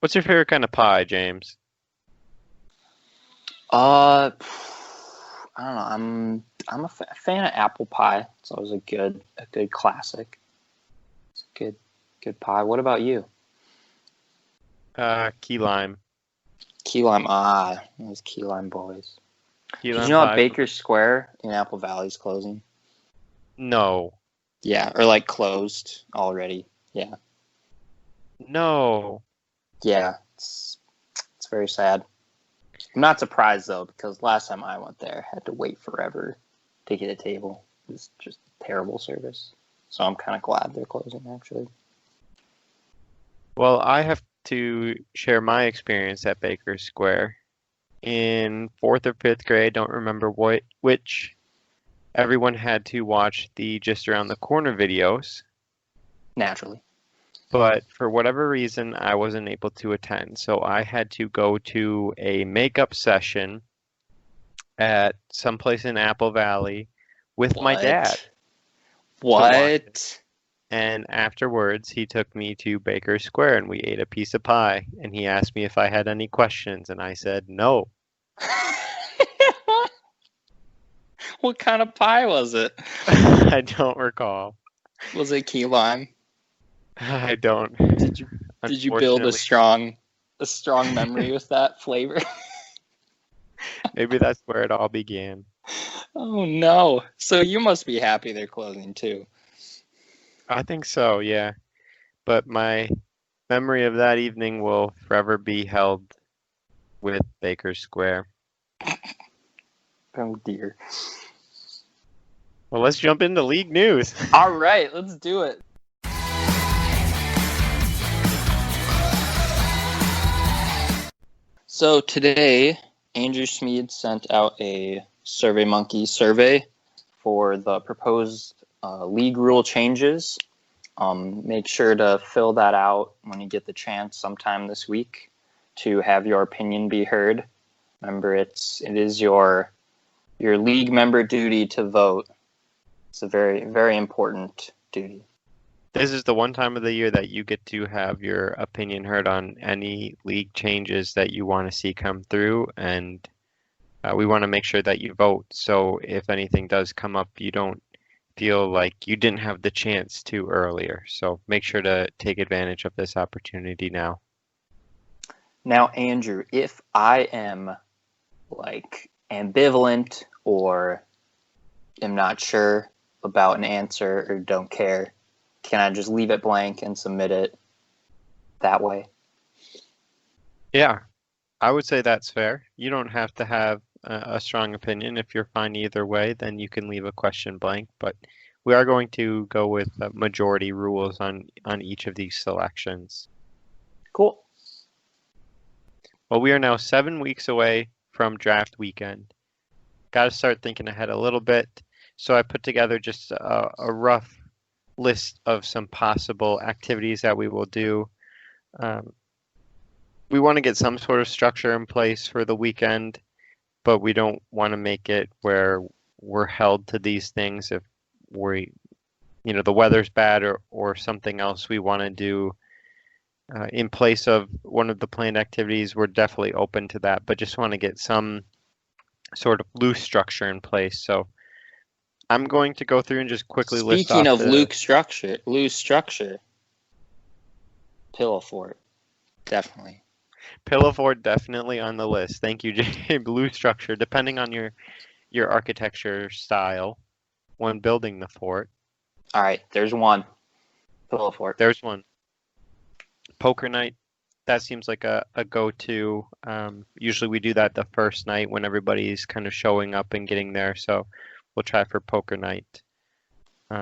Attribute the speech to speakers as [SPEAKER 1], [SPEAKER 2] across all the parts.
[SPEAKER 1] What's your favorite kind of pie, James?
[SPEAKER 2] I don't know. I'm a fan of apple pie. It's always a good classic. It's a good pie. What about you?
[SPEAKER 1] Key lime.
[SPEAKER 2] Key lime. Those key lime boys.
[SPEAKER 1] Key
[SPEAKER 2] Did you
[SPEAKER 1] lime
[SPEAKER 2] know
[SPEAKER 1] pie.
[SPEAKER 2] Baker Square in Apple Valley is closing?
[SPEAKER 1] No.
[SPEAKER 2] Yeah, or like closed already. Yeah.
[SPEAKER 1] No.
[SPEAKER 2] Yeah. It's very sad. I'm not surprised though, because last time I went there, I had to wait forever to get a table. It was just terrible service. So I'm kind of glad they're closing actually.
[SPEAKER 1] Well, I have to share my experience at Baker Square. In fourth or fifth grade, don't remember which, everyone had to watch the Just Around the Corner videos,
[SPEAKER 2] Naturally.
[SPEAKER 1] but for whatever reason, I wasn't able to attend. So I had to go to a makeup session at someplace in Apple Valley with my dad to watch it.
[SPEAKER 2] What?
[SPEAKER 1] And afterwards, he took me to Baker Square and we ate a piece of pie. And he asked me if I had any questions, and I said no.
[SPEAKER 2] What kind of pie was it?
[SPEAKER 1] I don't recall.
[SPEAKER 2] Was it key lime?
[SPEAKER 1] I don't.
[SPEAKER 2] Did you build a
[SPEAKER 1] Unfortunately,
[SPEAKER 2] strong memory with that flavor?
[SPEAKER 1] maybe that's where it all began.
[SPEAKER 2] Oh no. So you must be happy they're closing too.
[SPEAKER 1] I think so, yeah. But my memory of that evening will forever be held with Baker Square.
[SPEAKER 2] Oh dear.
[SPEAKER 1] Well, let's jump into league news.
[SPEAKER 2] All right, let's do it. So today, Andrew Smead sent out a SurveyMonkey survey for the proposed league rule changes. Make sure to fill that out when you get the chance sometime this week to have your opinion be heard. Remember, it is your league member duty to vote. It's a very, very important duty.
[SPEAKER 1] This is the one time of the year that you get to have your opinion heard on any league changes that you want to see come through, and we want to make sure that you vote. So if anything does come up, you don't feel like you didn't have the chance to earlier. So make sure to take advantage of this opportunity now.
[SPEAKER 2] Now, Andrew, if I am like ambivalent or am not sure about an answer or don't care, can I just leave it blank and submit it that way?
[SPEAKER 1] Yeah, I would say that's fair. You don't have to have a strong opinion. If you're fine either way, then you can leave a question blank. But we are going to go with majority rules on each of these selections.
[SPEAKER 2] Cool.
[SPEAKER 1] Well, we are now 7 weeks away from draft weekend. Got to start thinking ahead a little bit. So I put together just a rough list of some possible activities that we will do. We want to get some sort of structure in place for the weekend, but we don't want to make it where we're held to these things if the weather's bad or something else we want to do in place of one of the planned activities. We're definitely open to that, but just want to get some sort of loose structure in place. So I'm going to go through and just quickly list off
[SPEAKER 2] Speaking of loose structure, pillow fort, definitely.
[SPEAKER 1] Pillow fort definitely on the list. Thank you, Jay. Loose structure, depending on your architecture style when building the fort.
[SPEAKER 2] All right, there's one. Pillow fort.
[SPEAKER 1] There's one. Poker night. That seems like a go-to. Usually we do that the first night when everybody's kind of showing up and getting there. So we'll try for poker night.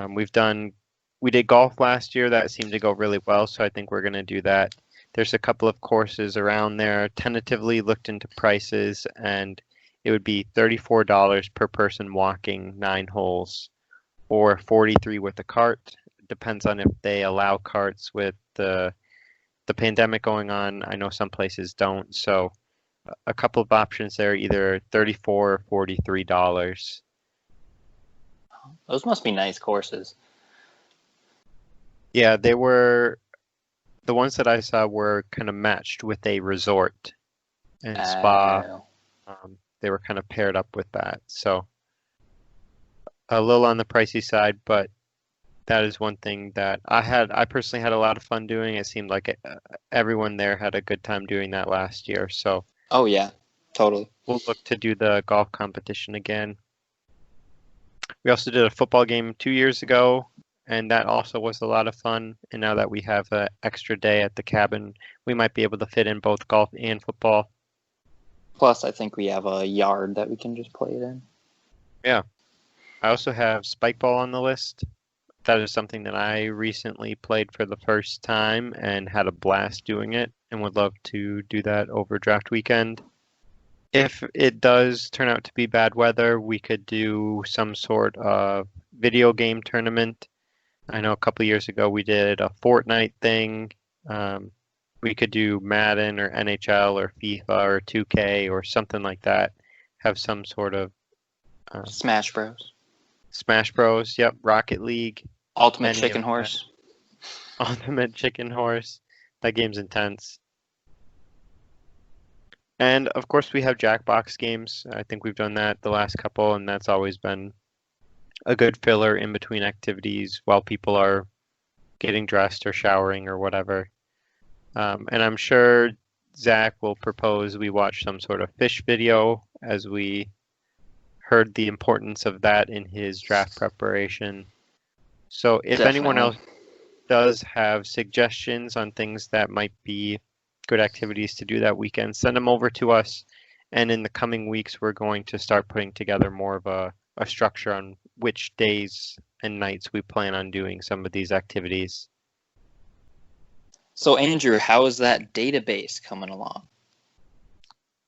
[SPEAKER 1] We did golf last year. That seemed to go really well. So I think we're going to do that. There's a couple of courses around there. Tentatively looked into prices, and it would be $34 per person walking 9 holes, or $43 with a cart. Depends on if they allow carts with the pandemic going on. I know some places don't. So a couple of options there, either $34 or $43.
[SPEAKER 2] Those must be nice courses.
[SPEAKER 1] Yeah, they were. the ones that I saw were kind of matched with a resort and spa.
[SPEAKER 2] Uh,
[SPEAKER 1] They were kind of paired up with that. So a little on the pricey side, but that is one thing that I personally had a lot of fun doing. It seemed like everyone there had a good time doing that last year. So
[SPEAKER 2] oh yeah, totally.
[SPEAKER 1] we'll look to do the golf competition again. We also did a football game 2 years ago, and that also was a lot of fun. And now that we have an extra day at the cabin, we might be able to fit in both golf and football.
[SPEAKER 2] Plus, I think we have a yard that we can just play it in.
[SPEAKER 1] Yeah. I also have spike ball on the list. That is something that I recently played for the first time and had a blast doing it and would love to do that over draft weekend. If it does turn out to be bad weather, we could do some sort of video game tournament. I know a couple years ago we did a Fortnite thing. Um, we could do Madden or NHL or FIFA or 2K or something like that. Have some sort of
[SPEAKER 2] Smash Bros.
[SPEAKER 1] Smash Bros. Yep, Rocket League,
[SPEAKER 2] Ultimate
[SPEAKER 1] any of
[SPEAKER 2] Chicken
[SPEAKER 1] that.
[SPEAKER 2] Horse.
[SPEAKER 1] Ultimate Chicken Horse. That game's intense. And of course, we have Jackbox games. I think we've done that the last couple, and that's always been a good filler in between activities while people are getting dressed or showering or whatever. And I'm sure Zach will propose we watch some sort of fish video as we heard the importance of that in his draft preparation. So if anyone
[SPEAKER 2] Definitely.
[SPEAKER 1] else does have suggestions on things that might be good activities to do that weekend, send them over to us. And in the coming weeks, we're going to start putting together more of a structure on which days and nights we plan on doing some of these activities.
[SPEAKER 2] So, Andrew, how is that database coming along?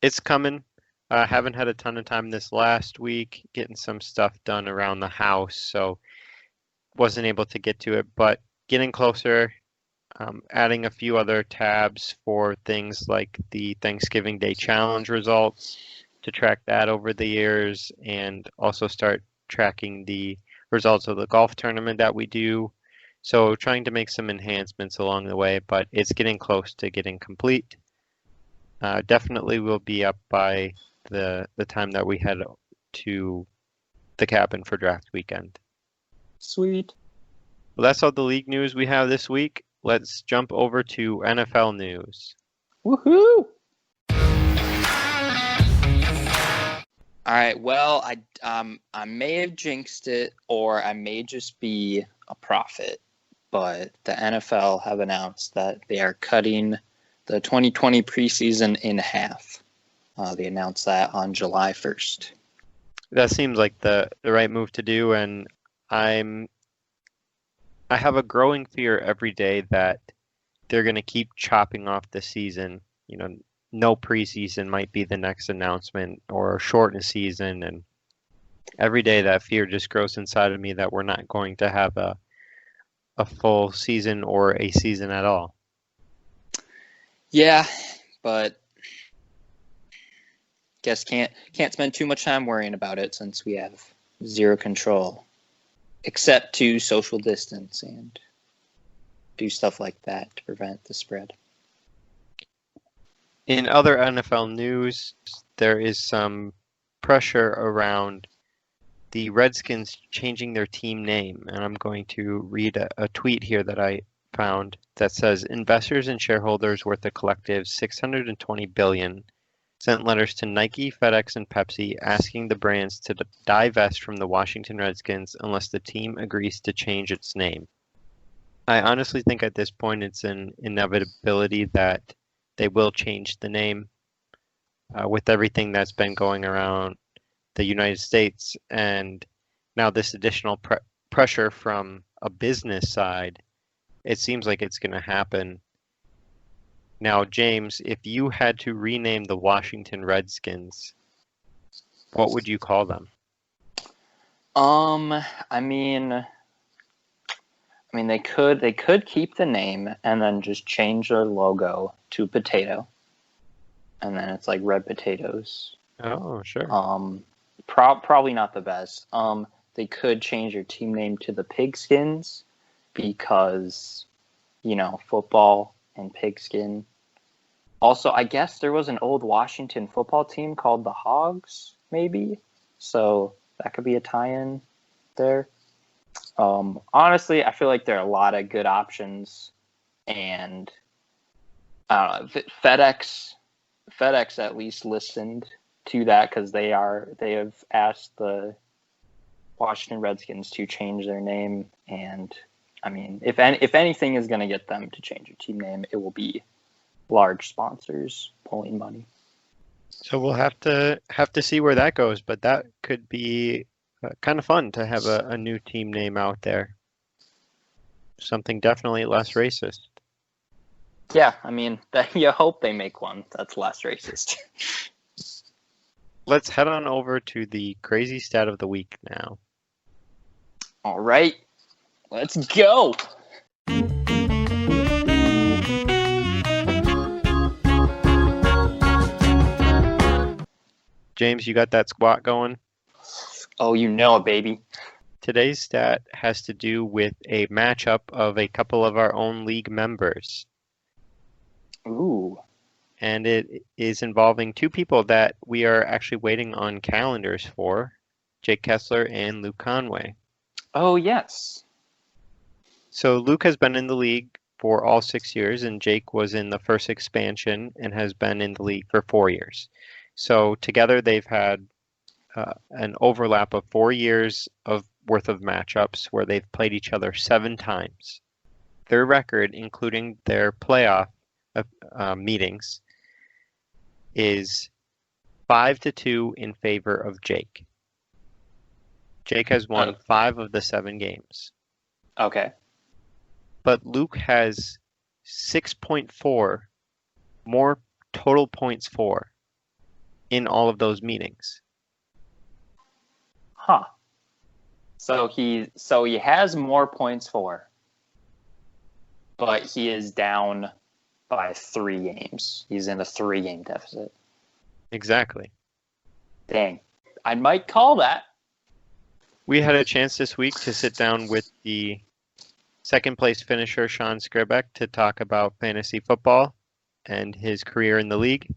[SPEAKER 1] It's coming. I haven't had a ton of time this last week getting some stuff done around the house, so wasn't able to get to it, but getting closer. Adding a few other tabs for things like the Thanksgiving Day Challenge results to track that over the years and also start tracking the results of the golf tournament that we do. So trying to make some enhancements along the way, but it's getting close to getting complete. Definitely will be up by the time that we head to the cabin for draft weekend.
[SPEAKER 2] Sweet.
[SPEAKER 1] Well, that's all the league news we have this week. Let's jump over to NFL news.
[SPEAKER 2] Woohoo! All right. Well, I may have jinxed it, or I may just be a prophet, but the NFL have announced that they are cutting the 2020 preseason in half. They announced that on July 1st.
[SPEAKER 1] That seems like the right move to do, and I have a growing fear every day that they're going to keep chopping off the season. You know, no preseason might be the next announcement or shorten the season. And every day that fear just grows inside of me that we're not going to have a full season or a season at all.
[SPEAKER 2] Yeah, but guess can't spend too much time worrying about it since we have zero control, except to social distance and do stuff like that to prevent the spread.
[SPEAKER 1] In other NFL news, there is some pressure around the Redskins changing their team name. And I'm going to read a tweet here that I found that says investors and shareholders worth a collective $620 billion sent letters to Nike, FedEx, and Pepsi asking the brands to divest from the Washington Redskins unless the team agrees to change its name. I honestly think at this point it's an inevitability that they will change the name with everything that's been going around the United States and now this additional pressure from a business side. It seems like it's going to happen. Now, James, if you had to rename the Washington Redskins, what would you call them?
[SPEAKER 2] I mean they could keep the name and then just change their logo to potato, and then it's like red potatoes.
[SPEAKER 1] Oh, sure.
[SPEAKER 2] Probably not the best. They could change their team name to the Pigskins because, football and pigskin. Also, I guess there was an old Washington football team called the Hogs, maybe. So that could be a tie-in there. Honestly, I feel like there are a lot of good options, and I don't know, FedEx at least listened to that because they have asked the Washington Redskins to change their name, and I mean, if anything is going to get them to change their team name, it will be large sponsors pulling money.
[SPEAKER 1] So we'll have to see where that goes, but that could be kind of fun to have a new team name out there. Something definitely less racist.
[SPEAKER 2] Yeah, I mean, you hope they make one that's less racist.
[SPEAKER 1] Let's head on over to the crazy stat of the week now.
[SPEAKER 2] All right, let's go.
[SPEAKER 1] James, you got that squat going?
[SPEAKER 2] Oh, you know it, baby.
[SPEAKER 1] Today's stat has to do with a matchup of a couple of our own league members.
[SPEAKER 2] Ooh.
[SPEAKER 1] And it is involving two people that we are actually waiting on calendars for, Jake Kessler and Luke Conway.
[SPEAKER 2] Oh, yes.
[SPEAKER 1] So Luke has been in the league for all 6 years, and Jake was in the first expansion and has been in the league for 4 years. So together they've had an overlap of 4 years of worth of matchups where they've played each other 7 times. Their record, including their playoff meetings, is 5-2 in favor of Jake. Jake has won 5 of the 7 games.
[SPEAKER 2] Okay.
[SPEAKER 1] But Luke has 6.4 more total points for in all of those meetings.
[SPEAKER 2] Huh. So he has more points for, but he is down by 3 games. He's in a 3-game deficit.
[SPEAKER 1] Exactly.
[SPEAKER 2] Dang. I might call that.
[SPEAKER 1] We had a chance this week to sit down with the second place finisher, Sean Skrbec, to talk about fantasy football and his career in the league.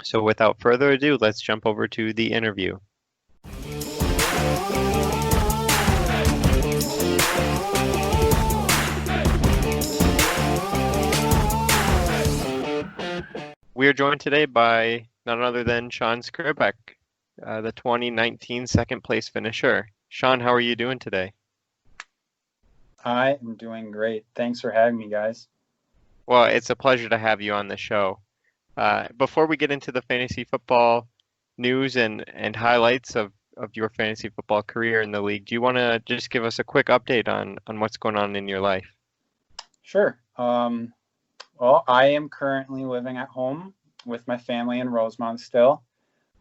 [SPEAKER 1] So without further ado, let's jump over to the interview. We are joined today by none other than Sean Skrbec, the 2019 second place finisher. Sean, how are you doing today?
[SPEAKER 3] I am doing great. Thanks for having me, guys.
[SPEAKER 1] Well, it's a pleasure to have you on the show. Before we get into the fantasy football news and highlights of your fantasy football career in the league, do you want to just give us a quick update on what's going on in your life?
[SPEAKER 3] Sure. Well, I am currently living at home with my family in Rosemont still.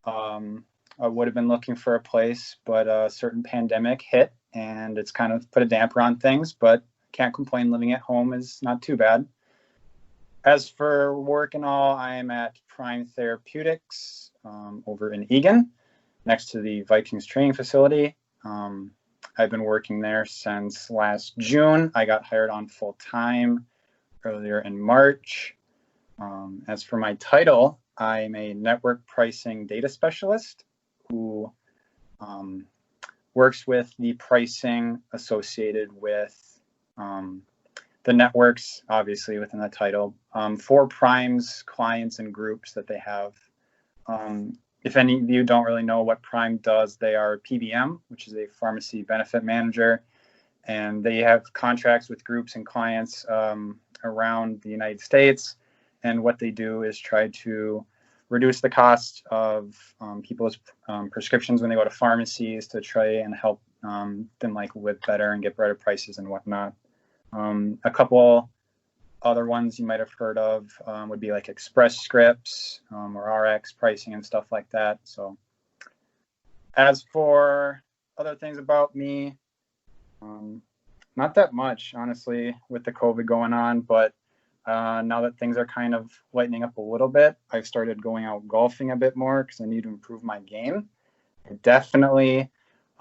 [SPEAKER 3] I would have been looking for a place, but a certain pandemic hit, and it's kind of put a damper on things, but can't complain. Living at home is not too bad. As for work and all, I am at Prime Therapeutics over in Eagan, next to the Vikings training facility. I've been working there since last June. I got hired on full time earlier in March. As for my title, I'm a network pricing data specialist who works with the pricing associated with the networks, obviously within the title, for Prime's clients and groups that they have. If any of you don't really know what Prime does, they are PBM, which is a pharmacy benefit manager, and they have contracts with groups and clients around the United States. And what they do is try to reduce the cost of people's prescriptions when they go to pharmacies to try and help them live better and get better prices and whatnot. A couple other ones you might have heard of would be like Express Scripts or RX pricing and stuff like that. So as for other things about me, not that much, honestly, with the COVID going on, but now that things are kind of lightening up a little bit, I've started going out golfing a bit more because I need to improve my game. I definitely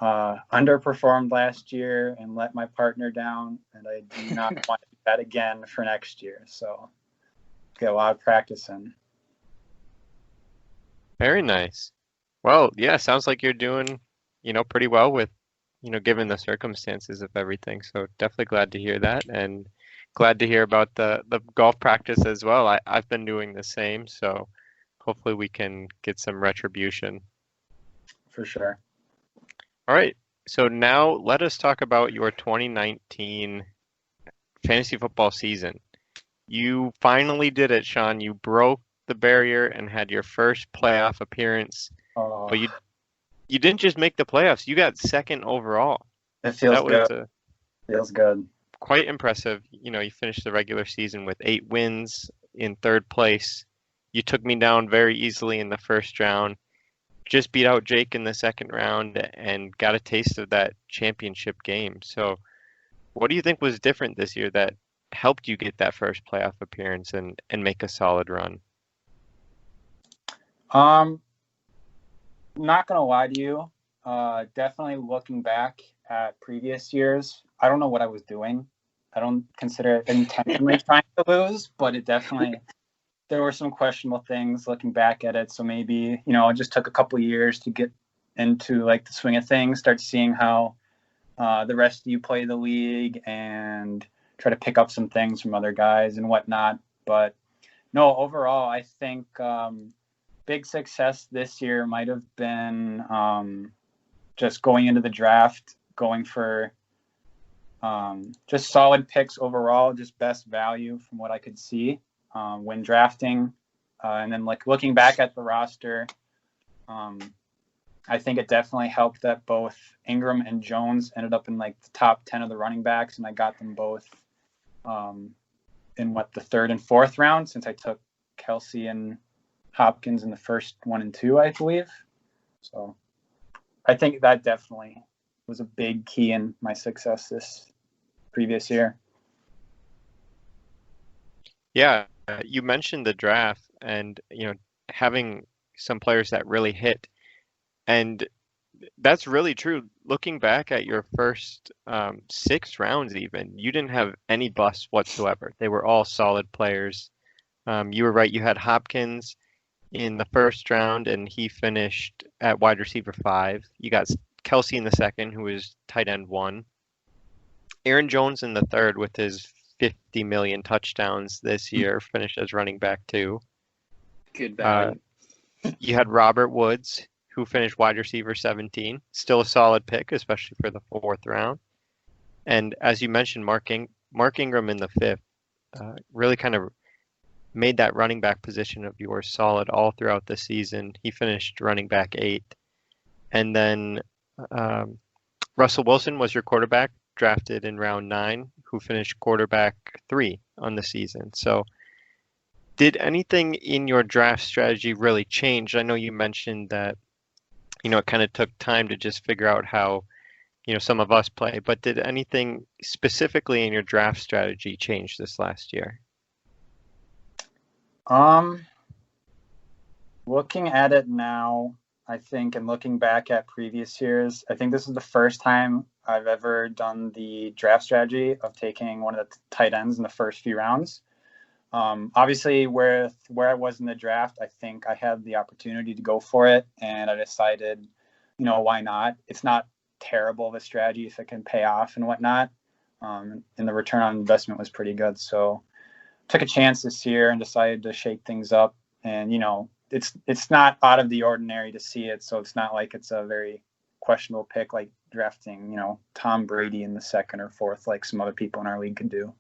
[SPEAKER 3] underperformed last year and let my partner down, and I do not want to that again for next year. So get a lot of practice in.
[SPEAKER 1] Very nice. Well, yeah, sounds like you're doing, pretty well with, given the circumstances of everything. So definitely glad to hear that, and glad to hear about the golf practice as well. I've been doing the same, so hopefully we can get some retribution.
[SPEAKER 3] For sure.
[SPEAKER 1] All right. So now let us talk about your 2019 fantasy football season. You finally did it, Sean. You broke the barrier and had your first playoff appearance,
[SPEAKER 3] Oh,
[SPEAKER 1] but you didn't just make the playoffs. You got second overall.
[SPEAKER 3] it feels
[SPEAKER 1] That was
[SPEAKER 3] good. Feels good.
[SPEAKER 1] quite impressive. You finished the regular season with 8 wins in third place. You took me down very easily in the first round. Just beat out Jake in the second round and got a taste of that championship game. So, what do you think was different this year that helped you get that first playoff appearance and make a solid run?
[SPEAKER 3] Not gonna lie to you. Definitely looking back at previous years, I don't know what I was doing. I don't consider it intentionally trying to lose, but it definitely there were some questionable things looking back at it. So maybe, it just took a couple of years to get into like the swing of things, start seeing how the rest of you play the league and try to pick up some things from other guys and whatnot. But no, overall, I think big success this year might have been just going into the draft, going for just solid picks overall, just best value from what I could see when drafting. And then like looking back at the roster, I think it definitely helped that both Ingram and Jones ended up in like the top 10 of the running backs, and I got them both in the third and fourth round, since I took Kelsey and Hopkins in the first 1 and 2, I believe. So I think that definitely was a big key in my success this previous year.
[SPEAKER 1] Yeah, you mentioned the draft and, having some players that really hit. And that's really true. Looking back at your first 6 rounds, even, you didn't have any busts whatsoever. They were all solid players. You were right. You had Hopkins in the first round, and he finished at wide receiver 5. You got Kelsey in the second, who was tight end 1. Aaron Jones in the third with his 50 million touchdowns this year, finished as running back 2.
[SPEAKER 2] Good value.
[SPEAKER 1] You had Robert Woods, who finished wide receiver 17. Still a solid pick, especially for the fourth round. And as you mentioned, Mark Ingram in the fifth really kind of made that running back position of yours solid all throughout the season. He finished running back 8. And then Russell Wilson was your quarterback, drafted in round 9, who finished quarterback 3 on the season. So did anything in your draft strategy really change? I know you mentioned that, it kind of took time to just figure out how, some of us play, but did anything specifically in your draft strategy change this last year?
[SPEAKER 3] Looking at it now, I think, and looking back at previous years, I think this is the first time I've ever done the draft strategy of taking one of the tight ends in the first few rounds. Obviously, with where I was in the draft, I think I had the opportunity to go for it, and I decided, why not? It's not terrible of a strategy if it can pay off and whatnot. And the return on investment was pretty good. So took a chance this year and decided to shake things up. And, it's not out of the ordinary to see it. So it's not like it's a very questionable pick, like drafting, Tom Brady in the second or fourth, like some other people in our league could do.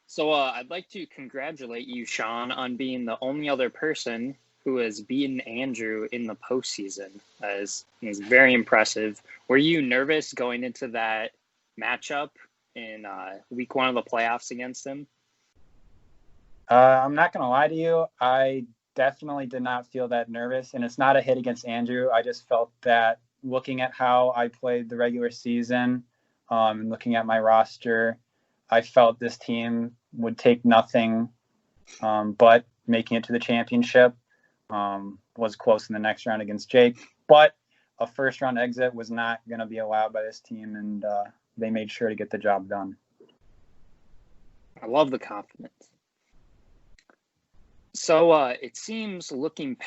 [SPEAKER 2] So I'd like to congratulate you, Sean, on being the only other person who has beaten Andrew in the postseason. It's very impressive. Were you nervous going into that matchup in week 1 of the playoffs against him?
[SPEAKER 3] I'm not going to lie to you. I definitely did not feel that nervous, and it's not a hit against Andrew. I just felt that looking at how I played the regular season and looking at my roster, I felt this team would take nothing but making it to the championship. Was close in the next round against Jake, but a first round exit was not going to be allowed by this team, and they made sure to get the job done.
[SPEAKER 2] I love the confidence. So it seems looking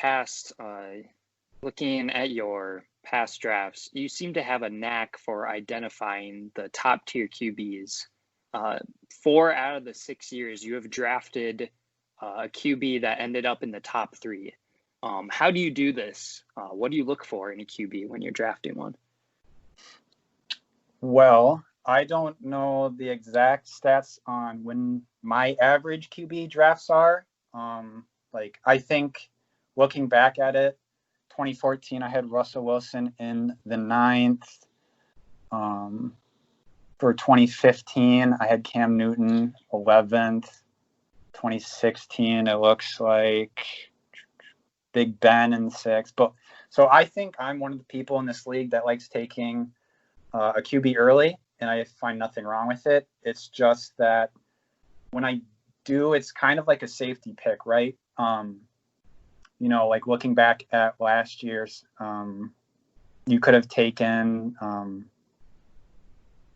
[SPEAKER 2] at your past drafts, you seem to have a knack for identifying the top tier QBs. 4 out of the 6 years, you have drafted a QB that ended up in the top three. How do you do this? What do you look for in a QB when you're drafting one?
[SPEAKER 3] Well, I don't know the exact stats on when my average QB drafts are. I think looking back at it, 2014, I had Russell Wilson in the 9th. For 2015, I had Cam Newton 11th. 2016, it looks like Big Ben in the 6th. But so I think I'm one of the people in this league that likes taking a QB early, and I find nothing wrong with it. It's just that when I do, it's kind of like a safety pick, right? Like looking back at last year's, you could have taken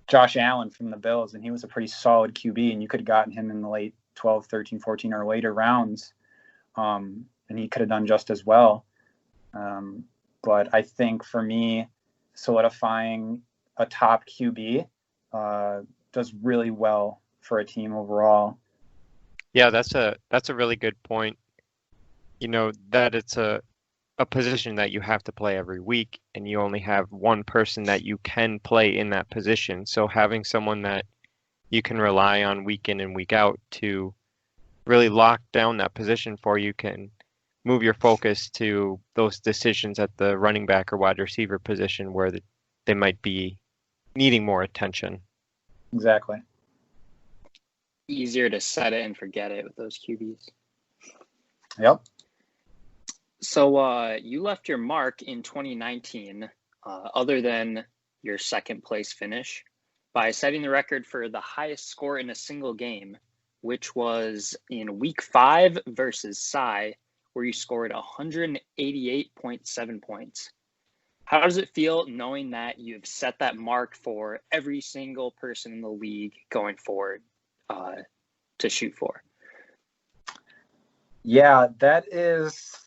[SPEAKER 3] Josh Allen from the Bills, and he was a pretty solid QB, and you could have gotten him in the late 12, 13, 14, or later rounds, and he could have done just as well. But I think for me, solidifying a top QB does really well for a team overall.
[SPEAKER 1] Yeah, that's a really good point. That it's a position that you have to play every week, and you only have one person that you can play in that position. So having someone that you can rely on week in and week out to really lock down that position for you can move your focus to those decisions at the running back or wide receiver position where they might be needing more attention.
[SPEAKER 3] Exactly.
[SPEAKER 2] Easier to set it and forget it with those QBs.
[SPEAKER 3] Yep.
[SPEAKER 2] So you left your mark in 2019, other than your second place finish, by setting the record for the highest score in a single game, which was in week 5 versus Cy, where you scored 188.7 points. How does it feel knowing that you've set that mark for every single person in the league going forward to shoot for?
[SPEAKER 3] Yeah, that is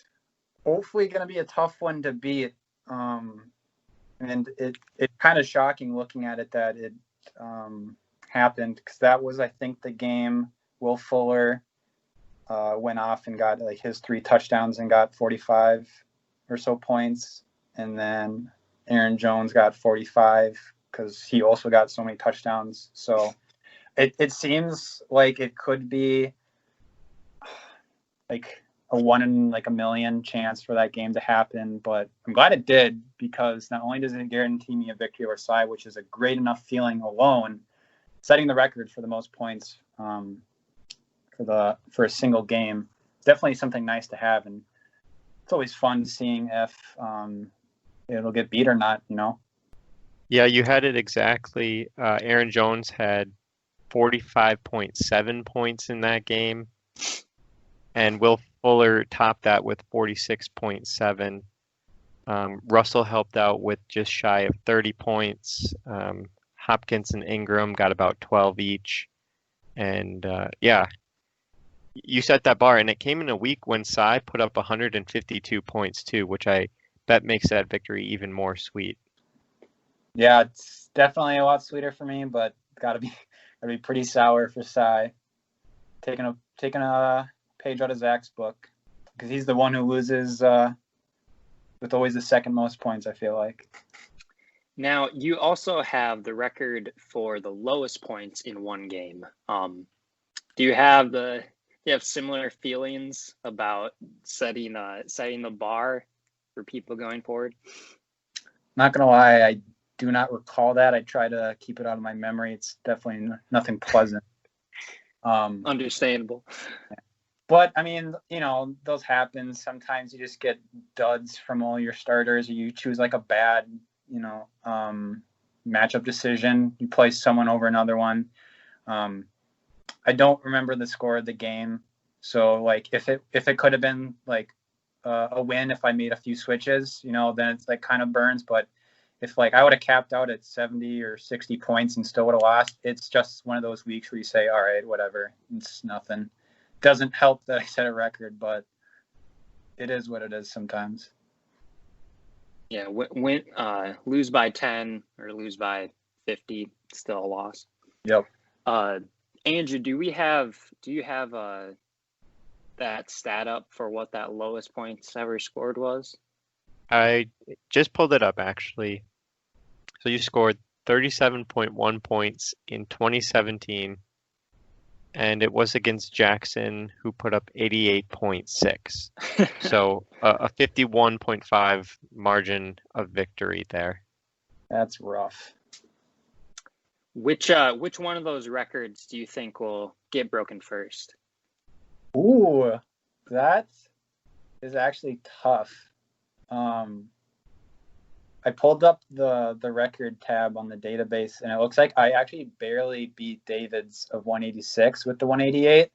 [SPEAKER 3] hopefully going to be a tough one to beat. And it's kind of shocking looking at it that it happened, because that was, I think, the game Will Fuller went off and got like his 3 touchdowns and got 45 or so points. And then Aaron Jones got 45 because he also got so many touchdowns. So it seems like it could be like a 1 in like a million chance for that game to happen, but I'm glad it did, because not only does it guarantee me a victory over Cy, which is a great enough feeling alone, setting the record for the most points for a single game, definitely something nice to have, and it's always fun seeing if it'll get beat or not.
[SPEAKER 1] Yeah, you had it exactly. Aaron Jones had 45.7 points in that game, and Will Fuller topped that with 46.7. Russell helped out with just shy of 30 points. Hopkins and Ingram got about 12 each. And yeah, you set that bar, and it came in a week when Cy put up 152 points too, which I bet makes that victory even more sweet.
[SPEAKER 3] Yeah, it's definitely a lot sweeter for me, but gotta be pretty sour for Cy. Taking a page out of Zach's book, because he's the one who loses with always the second most points, I feel like.
[SPEAKER 2] Now, you also have the record for the lowest points in one game. Do you have similar feelings about setting the bar for people going forward?
[SPEAKER 3] Not gonna lie, I do not recall that. I try to keep it out of my memory. It's definitely nothing pleasant.
[SPEAKER 2] Understandable.
[SPEAKER 3] But I mean, those happen. Sometimes you just get duds from all your starters, or you choose like a bad, matchup decision. You place someone over another one. I don't remember the score of the game, so like if it could have been like a win if I made a few switches, then it's like kind of burns. But if like I would have capped out at 70 or 60 points and still would have lost, it's just one of those weeks where you say, all right, whatever, it's nothing. Doesn't help that I set a record, but it is what it is sometimes.
[SPEAKER 2] Yeah, lose by 10 or lose by 50, still a loss.
[SPEAKER 3] Yep.
[SPEAKER 2] Andrew, do you have that stat up for what that lowest points ever scored was?
[SPEAKER 1] I just pulled it up actually. So you scored 37.1 points in 2017, and it was against Jackson, who put up 88.6. So a 51.5 margin of victory there.
[SPEAKER 3] That's rough.
[SPEAKER 2] Which one of those records do you think will get broken first?
[SPEAKER 3] Ooh, that is actually tough. I pulled up the record tab on the database, and it looks like I actually barely beat David's of 186 with the 188.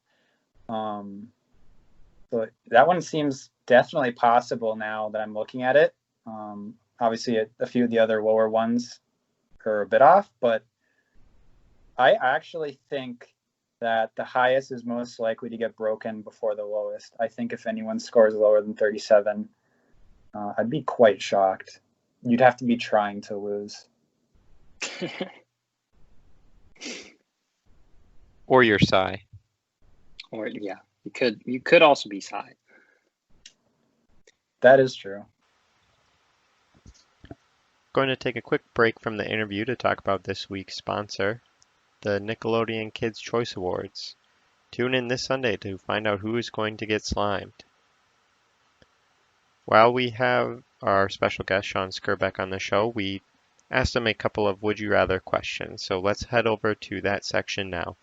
[SPEAKER 3] So that one seems definitely possible now that I'm looking at it. Obviously, a few of the other lower ones are a bit off, but I actually think that the highest is most likely to get broken before the lowest. I think if anyone scores lower than 37, I'd be quite shocked. You'd have to be trying to lose.
[SPEAKER 1] Or your Psy.
[SPEAKER 2] Or yeah, you could also be Psy.
[SPEAKER 3] That is true.
[SPEAKER 1] Going to take a quick break from the interview to talk about this week's sponsor, the Nickelodeon Kids' Choice Awards. Tune in this Sunday to find out who is going to get slimed. While we have our special guest, Sean Skrbec, on the show, we asked him a couple of would you rather questions. So let's head over to that section now.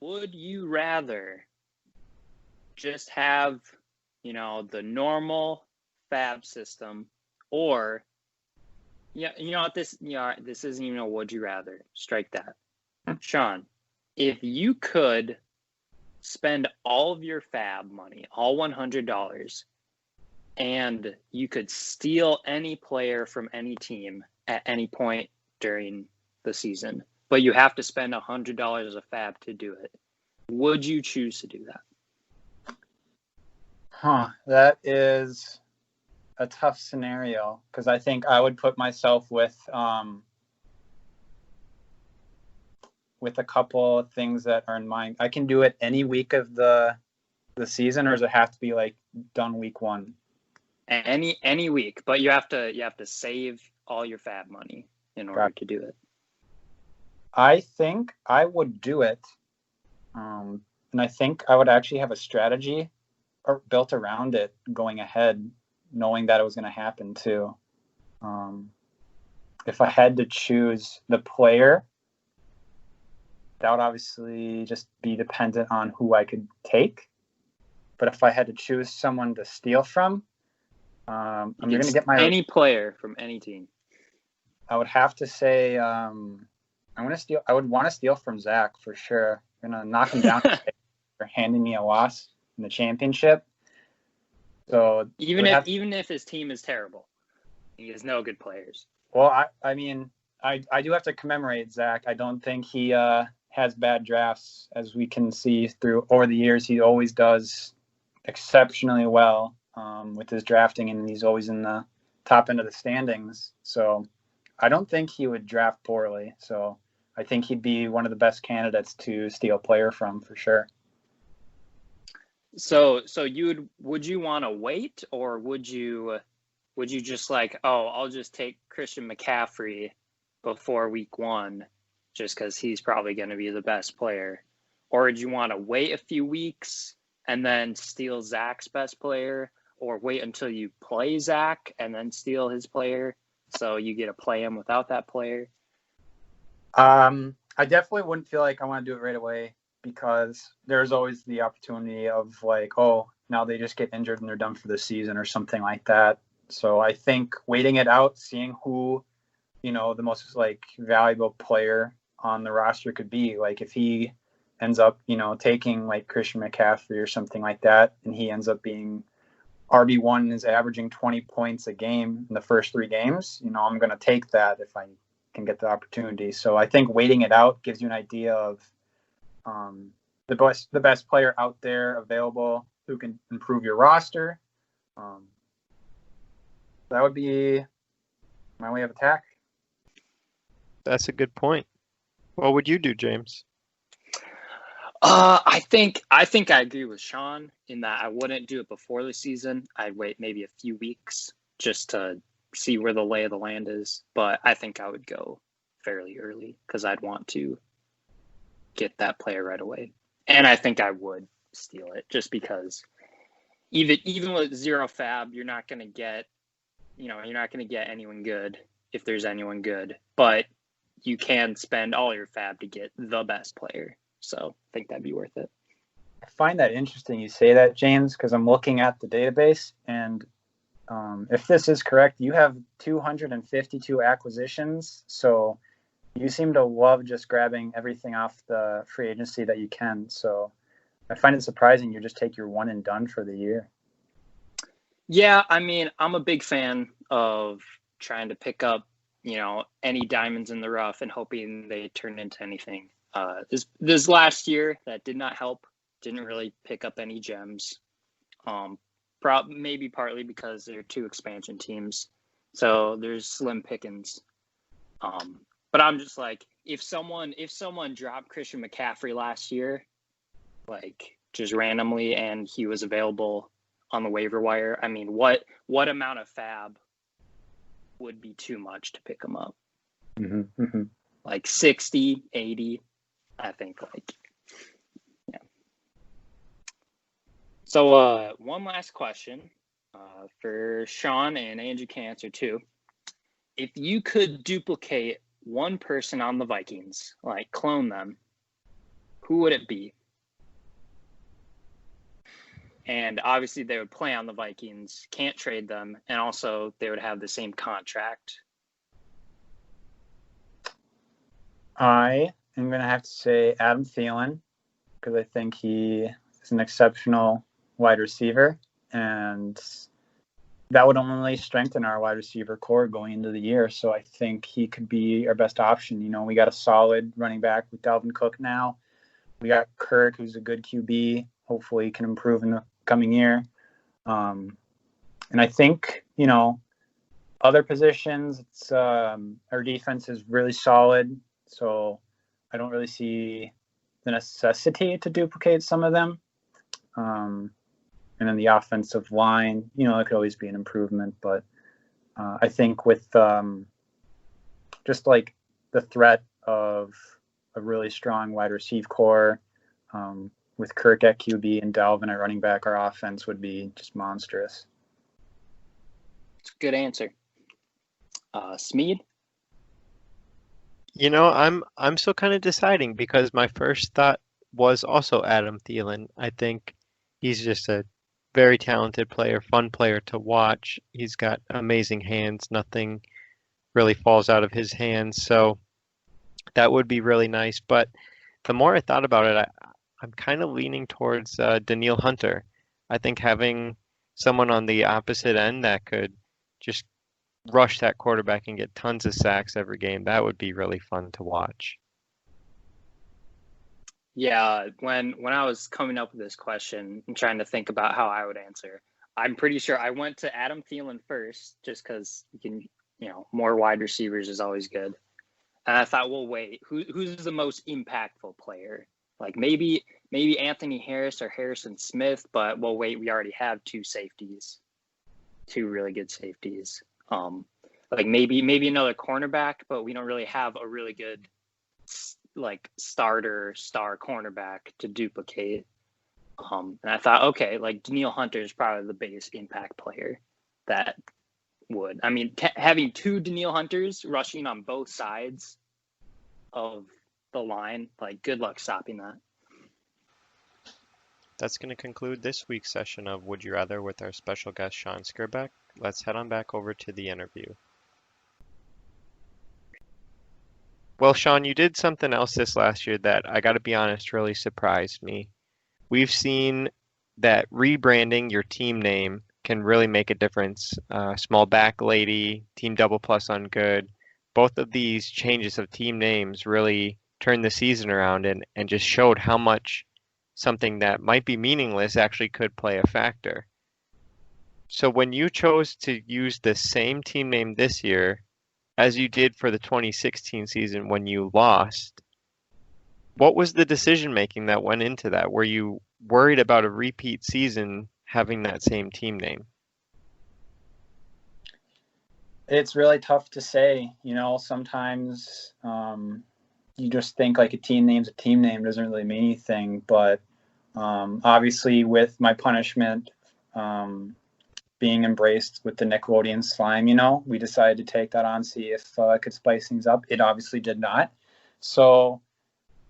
[SPEAKER 2] Would you rather just have, the normal fab system, or this isn't even a would you rather. Strike that. Sean, if you could spend all of your fab money, all $100, and you could steal any player from any team at any point during the season, but you have to spend $100 as a fab to do it, would you choose to do that?
[SPEAKER 3] That is a tough scenario, because I think I would put myself with a couple of things that are in mind. I can do it any week of the season, or does it have to be like done week one?
[SPEAKER 2] Any week, but you have to save all your fab money in order to do it.
[SPEAKER 3] I think I would do it, and I think I would actually have a strategy built around it going ahead, knowing that it was going to happen too. If I had to choose the player, that would obviously just be dependent on who I could take. But if I had to choose someone to steal from, I'm going to get
[SPEAKER 2] any player from any team.
[SPEAKER 3] I would have to say I'm going to steal. I would want to steal from Zach for sure. I'm going to knock him down for handing me a loss in the championship. So
[SPEAKER 2] even if his team is terrible, he has no good players.
[SPEAKER 3] Well, I mean, I do have to commemorate Zach. I don't think he has bad drafts, as we can see through over the years. He always does exceptionally well with his drafting, and he's always in the top end of the standings. So I don't think he would draft poorly. So I think he'd be one of the best candidates to steal a player from for sure.
[SPEAKER 2] So would you want to wait, or would you just like, I'll just take Christian McCaffrey before week one just because he's probably going to be the best player? Or would you want to wait a few weeks and then steal Zach's best player, or wait until you play Zach and then steal his player so you get to play him without that player?
[SPEAKER 3] I definitely wouldn't feel like I want to do it right away, because there's always the opportunity of like, now they just get injured and they're done for the season or something like that. So I think waiting it out, seeing who, the most like valuable player on the roster could be. Like if he ends up, taking like Christian McCaffrey or something like that, and he ends up being RB1 and is averaging 20 points a game in the first 3 games, I'm going to take that if I can get the opportunity. So I think waiting it out gives you an idea of the best player out there available who can improve your roster. That would be my way of attack.
[SPEAKER 1] That's a good point. What would you do, James?
[SPEAKER 2] I think I agree with Sean in that I wouldn't do it before the season. I'd wait maybe a few weeks just to see where the lay of the land is. But I think I would go fairly early because I'd want to get that player right away. And I think I would steal it just because even with 0 fab, you're not going to get anyone good if there's anyone good. But you can spend all your fab to get the best player. So I think that'd be worth it.
[SPEAKER 3] I find that interesting you say that, James, because I'm looking at the database, and if this is correct, you have 252 acquisitions. So you seem to love just grabbing everything off the free agency that you can. So I find it surprising you just take your one and done for the year.
[SPEAKER 2] Yeah, I mean, I'm a big fan of trying to pick up, any diamonds in the rough and hoping they turn into anything. This last year, that did not help. Didn't really pick up any gems. Maybe partly because there are 2 expansion teams, so there's slim pickings. But I'm just like, if someone dropped Christian McCaffrey last year, like just randomly, and he was available on the waiver wire, I mean, what amount of fab would be too much to pick him up?
[SPEAKER 3] Mm-hmm, mm-hmm.
[SPEAKER 2] Like 60, 80, I think, yeah. So one last question for Sean, and Andrew can answer too. If you could duplicate one person on the Vikings, like clone them, who would it be? And obviously they would play on the Vikings, can't trade them, and also they would have the same contract.
[SPEAKER 3] I am going to have to say Adam Thielen, because I think he is an exceptional wide receiver, and that would only strengthen our wide receiver core going into the year. So I think he could be our best option. We got a solid running back with Dalvin Cook now. We got Kirk, who's a good QB. Hopefully he can improve in the coming year. And I think, other positions, it's our defense is really solid. So I don't really see the necessity to duplicate some of them. And then the offensive line, it could always be an improvement. But I think with just like the threat of a really strong wide receive core, with Kirk at QB and Dalvin at running back, our offense would be just monstrous.
[SPEAKER 2] It's a good answer. Smeed?
[SPEAKER 1] I'm still kind of deciding because my first thought was also Adam Thielen. I think he's just a very talented player, fun player to watch. He's got amazing hands. Nothing really falls out of his hands. So that would be really nice. But the more I thought about it, I'm kind of leaning towards Daniil Hunter. I think having someone on the opposite end that could just rush that quarterback and get tons of sacks every game, that would be really fun to watch.
[SPEAKER 2] Yeah, when I was coming up with this question and trying to think about how I would answer, I'm pretty sure I went to Adam Thielen first just because you can, more wide receivers is always good. And I thought, well, wait, who's the most impactful player? Like maybe Anthony Harris or Harrison Smith, but well, wait, we already have 2 really good safeties. Like maybe another cornerback, but we don't really have a really good like star cornerback to duplicate. And I thought, okay, like Daniil Hunter is probably the biggest impact player that would. I mean, having 2 Daniil Hunters rushing on both sides of the line, like good luck stopping that.
[SPEAKER 1] That's going to conclude this week's session of Would You Rather with our special guest, Sean Skrbec. Let's head on back over to the interview. Well, Sean, you did something else this last year that I got to be honest really surprised me. We've seen that rebranding your team name can really make a difference. Small back lady, team double plus on good. Both of these changes of team names really turned the season around and just showed how much something that might be meaningless actually could play a factor. So when you chose to use the same team name this year as you did for the 2016 season when you lost, what was the decision making that went into that? Were you worried about a repeat season having that same team name?
[SPEAKER 3] It's really tough to say. Sometimes you just think like a team name's a team name, doesn't really mean anything. But obviously, with my punishment being embraced with the Nickelodeon slime, we decided to take that on, see if it could spice things up. It obviously did not. So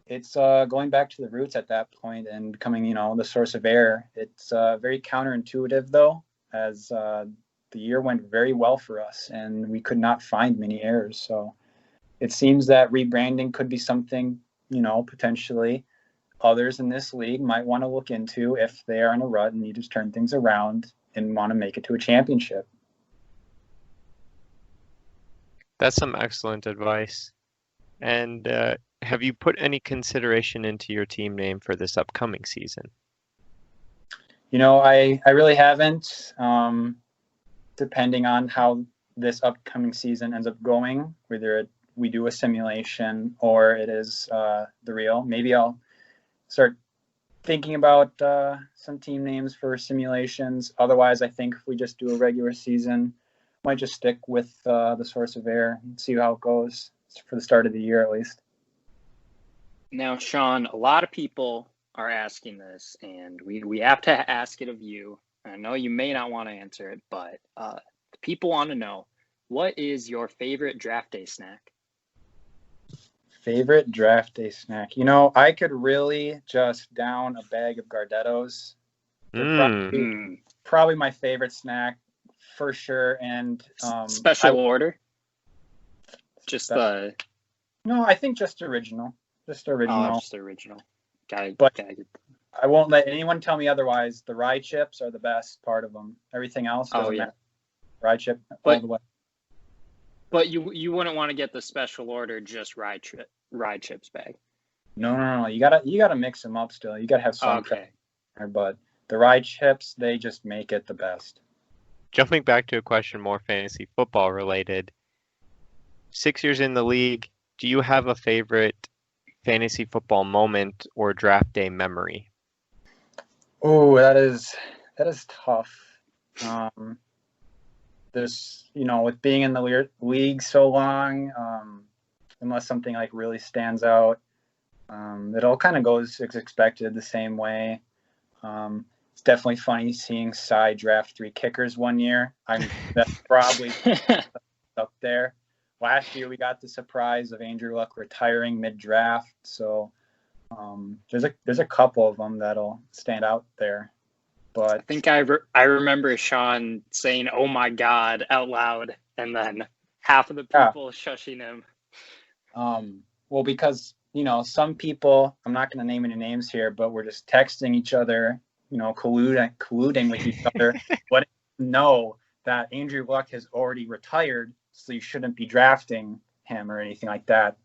[SPEAKER 3] it's going back to the roots at that point and becoming, the source of error. It's very counterintuitive, though, as the year went very well for us and we could not find many errors. So it seems that rebranding could be something, potentially others in this league might want to look into if they are in a rut and need to turn things around and want to make it to a championship.
[SPEAKER 1] That's some excellent advice. And have you put any consideration into your team name for this upcoming season?
[SPEAKER 3] I really haven't. Depending on how this upcoming season ends up going, whether we do a simulation or it is the real, maybe I'll start thinking about some team names for simulations. Otherwise, I think if we just do a regular season, might just stick with the source of air and see how it goes for the start of the year at least.
[SPEAKER 2] Now, Sean, a lot of people are asking this, and we have to ask it of you. I know you may not want to answer it, but people want to know, what is your favorite draft day snack?
[SPEAKER 3] Favorite draft day snack? I could really just down a bag of Gardettos. They're probably my favorite snack for sure. And
[SPEAKER 2] special order? Just the...
[SPEAKER 3] No, I think just original. Just original.
[SPEAKER 2] Oh, just original.
[SPEAKER 3] But I won't let anyone tell me otherwise. The rye chips are the best part of them. Everything else doesn't matter. Rye chip all the way.
[SPEAKER 2] But you wouldn't want to get the special order just rye chips bag.
[SPEAKER 3] No. You gotta mix them up still. You gotta have some.
[SPEAKER 2] Okay.
[SPEAKER 3] But the rye chips, they just make it the best.
[SPEAKER 1] Jumping back to a question more fantasy football related. 6 years in the league, do you have a favorite fantasy football moment or draft day memory?
[SPEAKER 3] Oh, that is tough. With being in the league so long, unless something like really stands out, it all kind of goes as expected the same way. It's definitely funny seeing Cy draft 3 kickers one year. That's probably up there. Last year we got the surprise of Andrew Luck retiring mid-draft, so there's a couple of them that'll stand out there. But
[SPEAKER 2] I think I remember Sean saying "Oh my God" out loud, and then half of the people shushing him.
[SPEAKER 3] Well, because some people, I'm not going to name any names here, but we're just texting each other, colluding with each other. But know that Andrew Luck has already retired, so you shouldn't be drafting him or anything like that.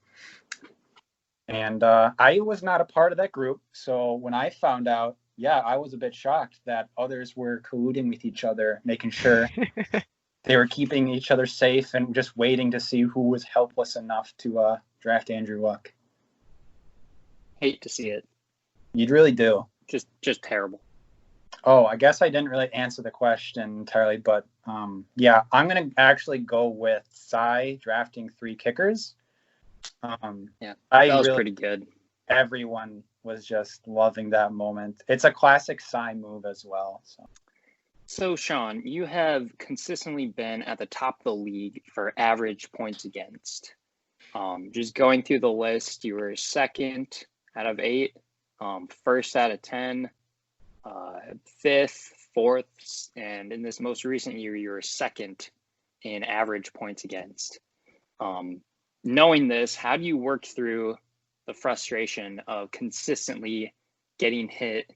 [SPEAKER 3] And I was not a part of that group, so when I found out, I was a bit shocked that others were colluding with each other, making sure they were keeping each other safe and just waiting to see who was helpless enough to draft Andrew Luck.
[SPEAKER 2] Hate to see it.
[SPEAKER 3] You'd really do.
[SPEAKER 2] Just terrible.
[SPEAKER 3] Oh, I guess I didn't really answer the question entirely, but I'm going to actually go with Cy drafting 3 kickers.
[SPEAKER 2] That was pretty good.
[SPEAKER 3] Everyone was just loving that moment. It's a classic Cy move as well.
[SPEAKER 2] So, Sean, you have consistently been at the top of the league for average points against. Just going through the list, you were second out of 8, first out of 10, fifth, fourth, and in this most recent year, you were second in average points against. knowing this, how do you work through the frustration of consistently getting hit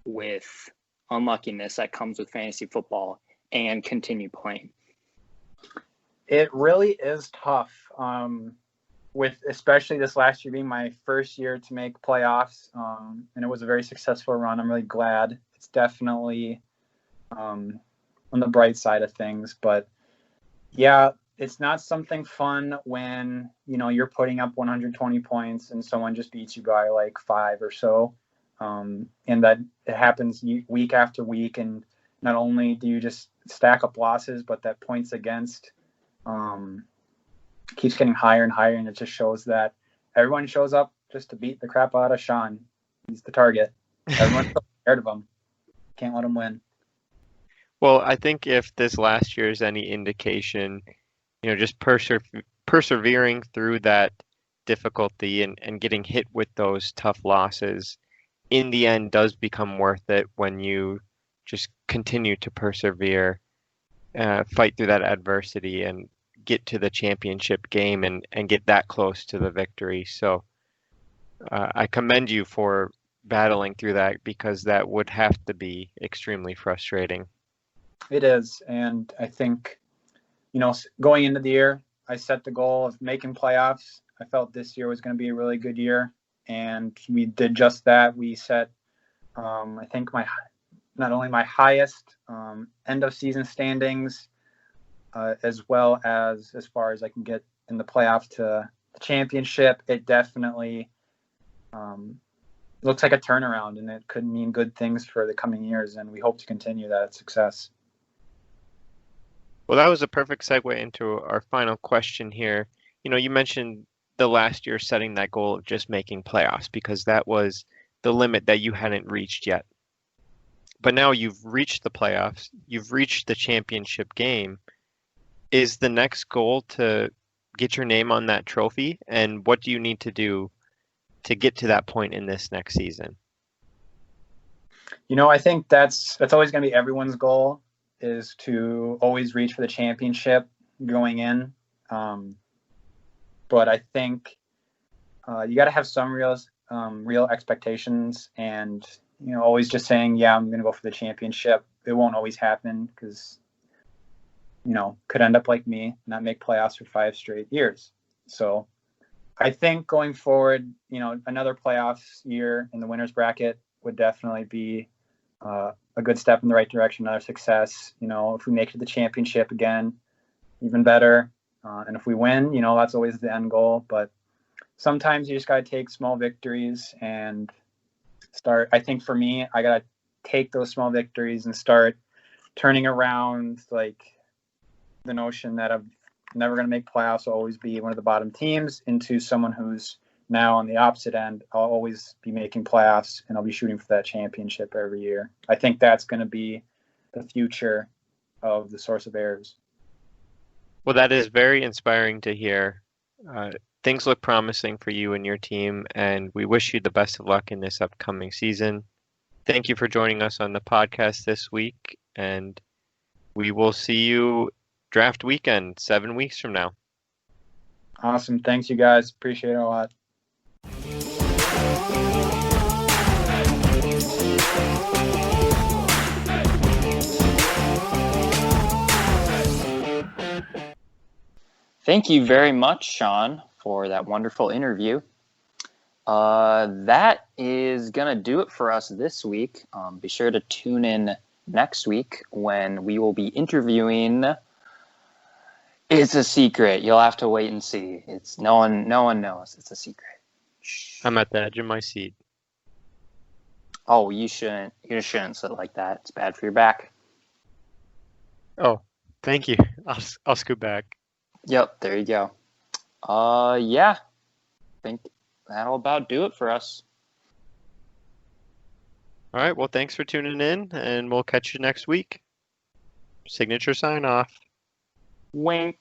[SPEAKER 2] with unluckiness that comes with fantasy football and continue playing?
[SPEAKER 3] It really is tough. With especially this last year being my first year to make playoffs, and it was a very successful run. I'm really glad. It's definitely on the bright side of things, but yeah, it's not something fun when you're putting up 120 points and someone just beats you by like 5 or so, and that it happens week after week. And not only do you just stack up losses, but that points against keeps getting higher and higher, and it just shows that everyone shows up just to beat the crap out of Sean. He's the target. Everyone's scared of him. Can't let him win.
[SPEAKER 1] Well, I think if this last year is any indication, just persevering through that difficulty and getting hit with those tough losses, in the end does become worth it when you just continue to persevere, fight through that adversity, and get to the championship game and get that close to the victory. So I commend you for battling through that, because that would have to be extremely frustrating.
[SPEAKER 3] It is. And I think, going into the year, I set the goal of making playoffs. I felt this year was going to be a really good year, and we did just that. We set, I think, not only my highest end of season standings, as well as far as I can get in the playoff to the championship. It definitely looks like a turnaround, and it could mean good things for the coming years, and we hope to continue that success.
[SPEAKER 1] Well, that was a perfect segue into our final question here. You mentioned the last year setting that goal of just making playoffs, because that was the limit that you hadn't reached yet. But now you've reached the playoffs, you've reached the championship game. Is the next goal to get your name on that trophy? And what do you need to do to get to that point in this next season?
[SPEAKER 3] I think that's always going to be everyone's goal, is to always reach for the championship going in. But I think you got to have some real expectations, and always just saying, yeah, I'm going to go for the championship. It won't always happen, because could end up like me, not make playoffs for 5 straight years. So I think going forward, another playoffs year in the winner's bracket would definitely be a good step in the right direction, another success. If we make it to the championship again, even better. And if we win, that's always the end goal. But sometimes you just got to take small victories and start. I think for me, I got to take those small victories and start turning around, like, the notion that I'm never going to make playoffs, I'll always be one of the bottom teams, into someone who's now on the opposite end. I'll always be making playoffs, and I'll be shooting for that championship every year. I think that's going to be the future of the Source of Errors.
[SPEAKER 1] Well, that is very inspiring to hear. Things look promising for you and your team, and we wish you the best of luck in this upcoming season. Thank you for joining us on the podcast this week, and we will see you draft weekend 7 weeks from now.
[SPEAKER 3] Awesome. Thanks, you guys. Appreciate it a lot.
[SPEAKER 2] Thank you very much, Sean, for that wonderful interview. That is going to do it for us this week. Be sure to tune in next week when we will be interviewing. It's a secret. You'll have to wait and see. It's no one knows. It's a secret. Shh.
[SPEAKER 1] I'm at the edge of my seat.
[SPEAKER 2] Oh, you shouldn't sit like that. It's bad for your back.
[SPEAKER 1] Oh, thank you. I'll scoot back.
[SPEAKER 2] Yep, there you go. Yeah. I think that'll about do it for us.
[SPEAKER 1] All right. Well, thanks for tuning in, and we'll catch you next week. Signature sign off.
[SPEAKER 2] Wink.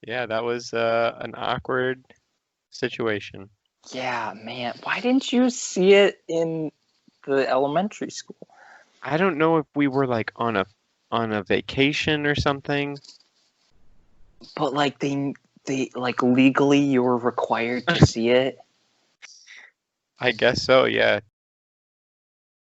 [SPEAKER 1] Yeah, that was an awkward situation.
[SPEAKER 2] Yeah, man. Why didn't you see it in the elementary school?
[SPEAKER 1] I don't know if we were like on a vacation or something.
[SPEAKER 2] But like they like legally you were required to see it.
[SPEAKER 1] I guess so, yeah.